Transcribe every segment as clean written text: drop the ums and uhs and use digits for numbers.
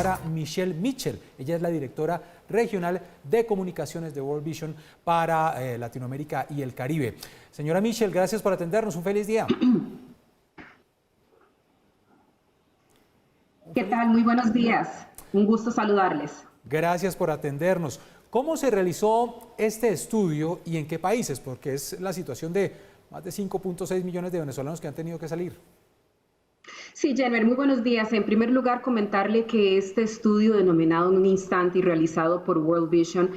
A Michelle Mitchell. Ella es la directora regional de comunicaciones de World Vision para Latinoamérica y el Caribe. Señora Mitchell, gracias por atendernos. Un feliz día. ¿Qué tal? Muy buenos días. Un gusto saludarles. Gracias por atendernos. ¿Cómo se realizó este estudio y en qué países? Porque es la situación de más de 5.6 millones de venezolanos que han tenido que salir. Sí, Jenner, muy buenos días. En primer lugar, comentarle que este estudio denominado En un Instante y realizado por World Vision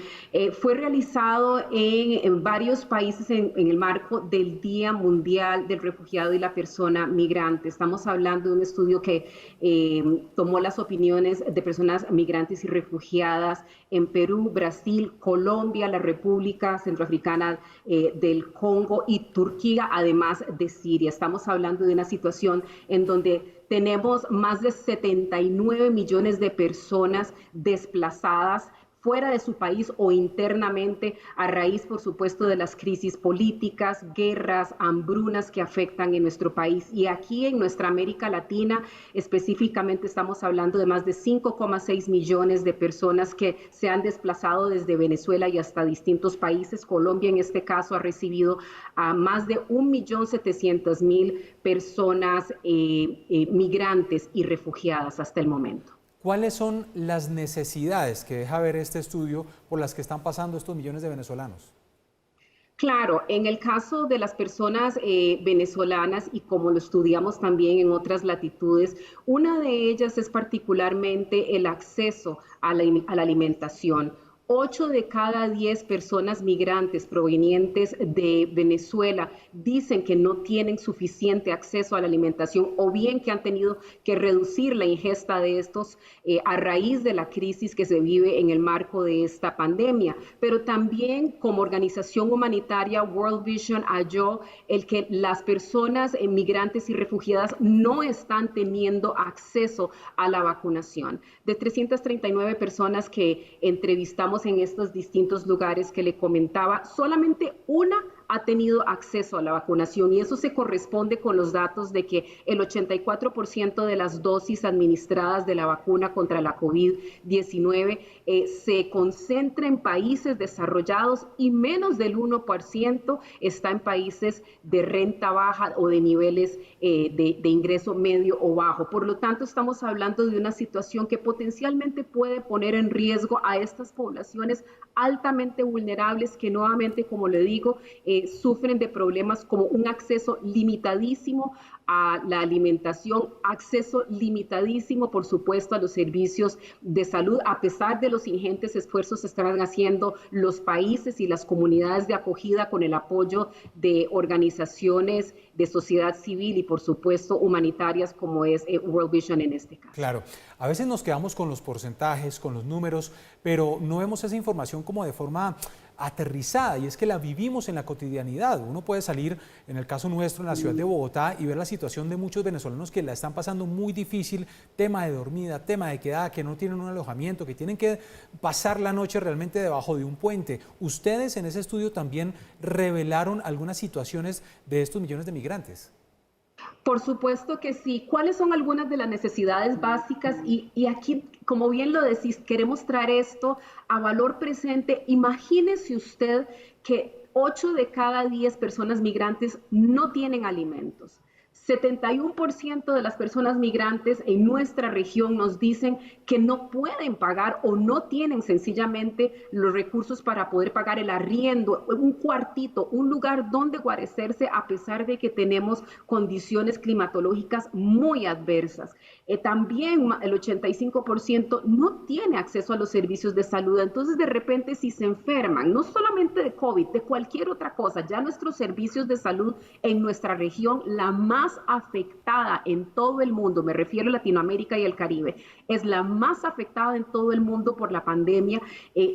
fue realizado en varios países en el marco del Día Mundial del Refugiado y la Persona Migrante. Estamos hablando de un estudio que tomó las opiniones de personas migrantes y refugiadas en Perú, Brasil, Colombia, la República Centroafricana del Congo y Turquía, además de Siria. Estamos hablando de una situación en donde tenemos más de 79 millones de personas desplazadas fuera de su país o internamente a raíz, por supuesto, de las crisis políticas, guerras, hambrunas que afectan en nuestro país. Y aquí en nuestra América Latina, específicamente estamos hablando de más de 5,6 millones de personas que se han desplazado desde Venezuela y hasta distintos países. Colombia, en este caso, ha recibido a más de 1.700.000 personas migrantes y refugiadas hasta el momento. ¿Cuáles son las necesidades que deja ver este estudio por las que están pasando estos millones de venezolanos? Claro, en el caso de las personas venezolanas y como lo estudiamos también en otras latitudes, una de ellas es particularmente el acceso a la alimentación. 8 de cada 10 personas migrantes provenientes de Venezuela dicen que no tienen suficiente acceso a la alimentación o bien que han tenido que reducir la ingesta de estos a raíz de la crisis que se vive en el marco de esta pandemia. Pero también como organización humanitaria World Vision halló el que las personas migrantes y refugiadas no están teniendo acceso a la vacunación. De 339 personas que entrevistamos en estos distintos lugares que le comentaba, solamente una ha tenido acceso a la vacunación y eso se corresponde con los datos de que el 84% de las dosis administradas de la vacuna contra la COVID-19 se concentra en países desarrollados y menos del 1% está en países de renta baja o de niveles de ingreso medio o bajo. Por lo tanto, estamos hablando de una situación que potencialmente puede poner en riesgo a estas poblaciones altamente vulnerables que nuevamente, como le digo, sufren de problemas como un acceso limitadísimo a la alimentación, acceso limitadísimo, por supuesto, a los servicios de salud, a pesar de los ingentes esfuerzos que están haciendo los países y las comunidades de acogida con el apoyo de organizaciones de sociedad civil y, por supuesto, humanitarias como es World Vision en este caso. Claro, a veces nos quedamos con los porcentajes, con los números, pero no vemos esa información como de forma aterrizada, y es que la vivimos en la cotidianidad. Uno puede salir, en el caso nuestro, en la ciudad de Bogotá y ver la situación de muchos venezolanos que la están pasando muy difícil, tema de dormida, tema de quedada, que no tienen un alojamiento, que tienen que pasar la noche realmente debajo de un puente. Ustedes en ese estudio también revelaron algunas situaciones de estos millones de migrantes. Por supuesto que sí. ¿Cuáles son algunas de las necesidades básicas? Y aquí, como bien lo decís, queremos traer esto a valor presente. Imagínese usted que 8 de cada 10 personas migrantes no tienen alimentos. 71% de las personas migrantes en nuestra región nos dicen que no pueden pagar o no tienen sencillamente los recursos para poder pagar el arriendo, un cuartito, un lugar donde guarecerse a pesar de que tenemos condiciones climatológicas muy adversas. También el 85% no tiene acceso a los servicios de salud. Entonces, de repente, si se enferman, no solamente de COVID, de cualquier otra cosa, ya nuestros servicios de salud en nuestra región, la más afectada en todo el mundo, me refiero a Latinoamérica y el Caribe, es la más afectada en todo el mundo por la pandemia,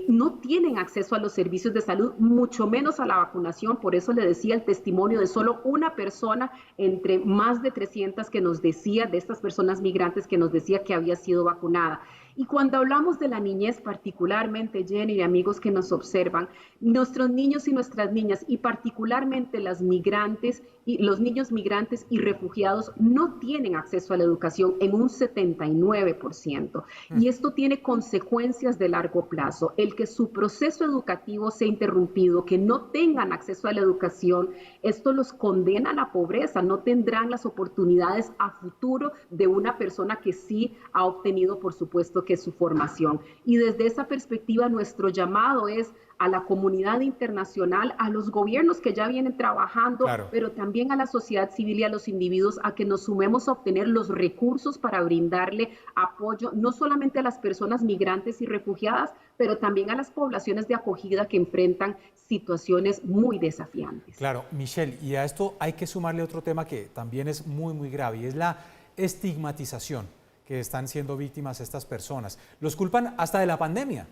no tienen acceso a los servicios de salud, mucho menos a la vacunación. Por eso le decía el testimonio de solo una persona entre más de 300 que nos decía, de estas personas migrantes que nos decía que había sido vacunada. Y cuando hablamos de la niñez, particularmente, Jenny y amigos que nos observan, nuestros niños y nuestras niñas, y particularmente las migrantes y los niños migrantes y refugiados, no tienen acceso a la educación en un 79%. Y esto tiene consecuencias de largo plazo. El que su proceso educativo sea interrumpido, que no tengan acceso a la educación, esto los condena a la pobreza, no tendrán las oportunidades a futuro de una persona que sí ha obtenido, por supuesto, que su formación. Y desde esa perspectiva, nuestro llamado es a la comunidad internacional, a los gobiernos que ya vienen trabajando, claro, pero también a la sociedad civil y a los individuos, a que nos sumemos a obtener los recursos para brindarle apoyo, no solamente a las personas migrantes y refugiadas, pero también a las poblaciones de acogida que enfrentan situaciones muy desafiantes. Claro, Michelle, y a esto hay que sumarle otro tema que también es muy grave, y es la estigmatización que están siendo víctimas estas personas. Los culpan hasta de la pandemia.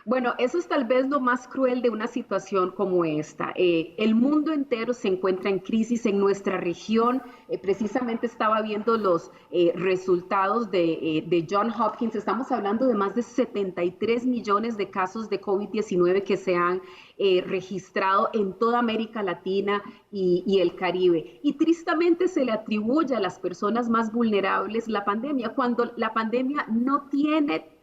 Bueno, eso es tal vez lo más cruel de una situación como esta. El mundo entero se encuentra en crisis. En nuestra región, precisamente estaba viendo los resultados de Johns Hopkins. Estamos hablando de más de 73 millones de casos de COVID-19 que se han registrado en toda América Latina y el Caribe. Y tristemente se le atribuye a las personas más vulnerables la pandemia, cuando la pandemia no tiene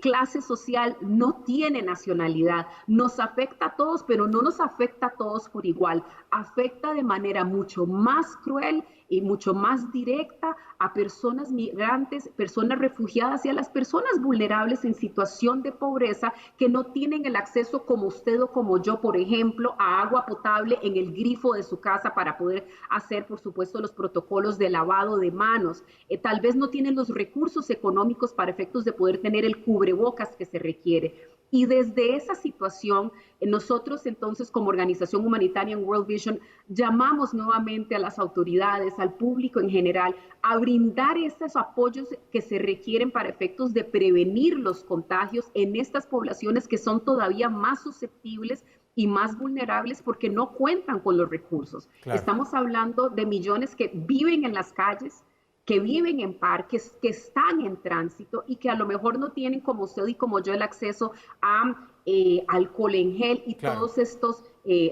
clase social, no tiene nacionalidad, nos afecta a todos, pero no nos afecta a todos por igual, afecta de manera mucho más cruel y mucho más directa a personas migrantes, personas refugiadas y a las personas vulnerables en situación de pobreza que no tienen el acceso como usted o como yo, por ejemplo, a agua potable en el grifo de su casa para poder hacer, por supuesto, los protocolos de lavado de manos. Tal vez no tienen los recursos económicos para efectos de poder tener el cubrebocas que se requiere. Y desde esa situación, nosotros entonces como organización humanitaria en World Vision llamamos nuevamente a las autoridades, al público en general, a brindar esos apoyos que se requieren para efectos de prevenir los contagios en estas poblaciones que son todavía más susceptibles y más vulnerables porque no cuentan con los recursos. Claro. Estamos hablando de millones que viven en las calles, que viven en parques, que están en tránsito y que a lo mejor no tienen como usted y como yo el acceso a alcohol en gel y claro, todos estos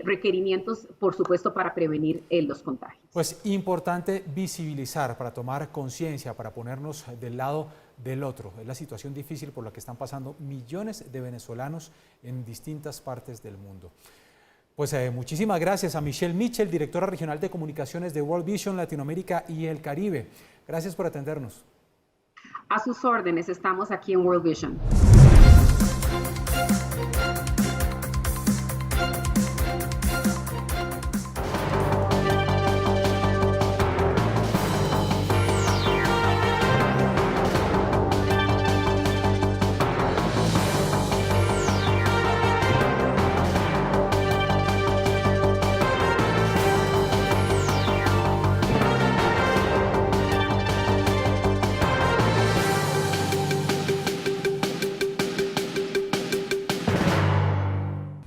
requerimientos, por supuesto, para prevenir los contagios. Pues importante visibilizar, para tomar conciencia, para ponernos del lado del otro. Es la situación difícil por la que están pasando millones de venezolanos en distintas partes del mundo. Pues muchísimas gracias a Michelle Mitchell, directora regional de comunicaciones de World Vision Latinoamérica y el Caribe. Gracias por atendernos. A sus órdenes, estamos aquí en World Vision.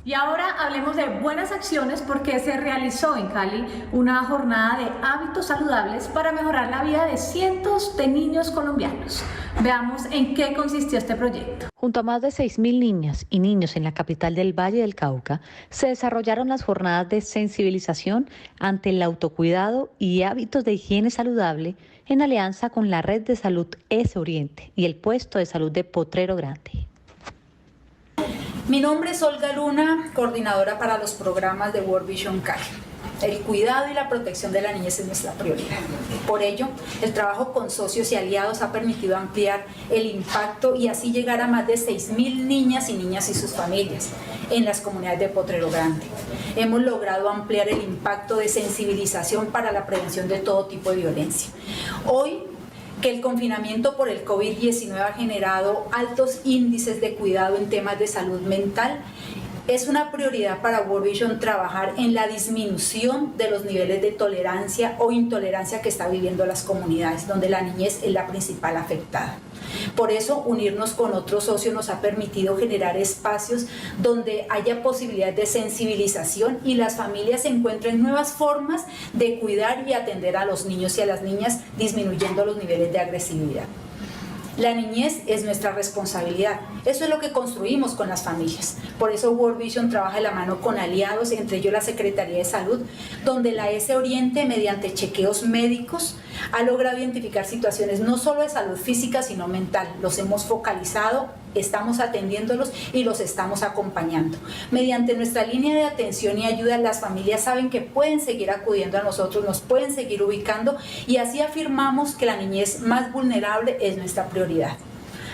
Y ahora hablemos de buenas acciones porque se realizó en Cali una jornada de hábitos saludables para mejorar la vida de cientos de niños colombianos. Veamos en qué consistió este proyecto. Junto a más de 6.000 niñas y niños en la capital del Valle del Cauca, se desarrollaron las jornadas de sensibilización ante el autocuidado y hábitos de higiene saludable en alianza con la Red de Salud S Oriente y el Puesto de Salud de Potrero Grande. Mi nombre es Olga Luna, coordinadora para los programas de World Vision Cali. El cuidado y la protección de la niñez es nuestra prioridad. Por ello, el trabajo con socios y aliados ha permitido ampliar el impacto y así llegar a más de 6.000 niñas y sus familias en las comunidades de Potrero Grande. Hemos logrado ampliar el impacto de sensibilización para la prevención de todo tipo de violencia. Hoy, que el confinamiento por el COVID-19 ha generado altos índices de cuidado en temas de salud mental, es una prioridad para World Vision trabajar en la disminución de los niveles de tolerancia o intolerancia que están viviendo las comunidades, donde la niñez es la principal afectada. Por eso, unirnos con otros socios nos ha permitido generar espacios donde haya posibilidades de sensibilización y las familias encuentren nuevas formas de cuidar y atender a los niños y a las niñas, disminuyendo los niveles de agresividad. La niñez es nuestra responsabilidad. Eso es lo que construimos con las familias. Por eso World Vision trabaja de la mano con aliados, entre ellos la Secretaría de Salud, donde la ES Oriente, mediante chequeos médicos, ha logrado identificar situaciones no solo de salud física, sino mental. Los hemos focalizado, estamos atendiéndolos y los estamos acompañando. Mediante nuestra línea de atención y ayuda, las familias saben que pueden seguir acudiendo a nosotros, nos pueden seguir ubicando, y así afirmamos que la niñez más vulnerable es nuestra prioridad.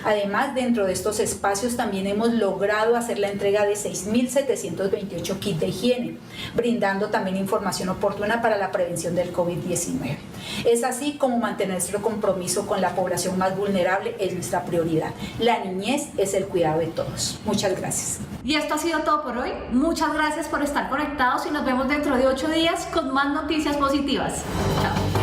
Además, dentro de estos espacios también hemos logrado hacer la entrega de 6.728 kits de higiene, brindando también información oportuna para la prevención del COVID-19. Es así como mantener nuestro compromiso con la población más vulnerable es nuestra prioridad. La niñez es el cuidado de todos. Muchas gracias. Y esto ha sido todo por hoy. Muchas gracias por estar conectados y nos vemos dentro de 8 días con más noticias positivas. Chao.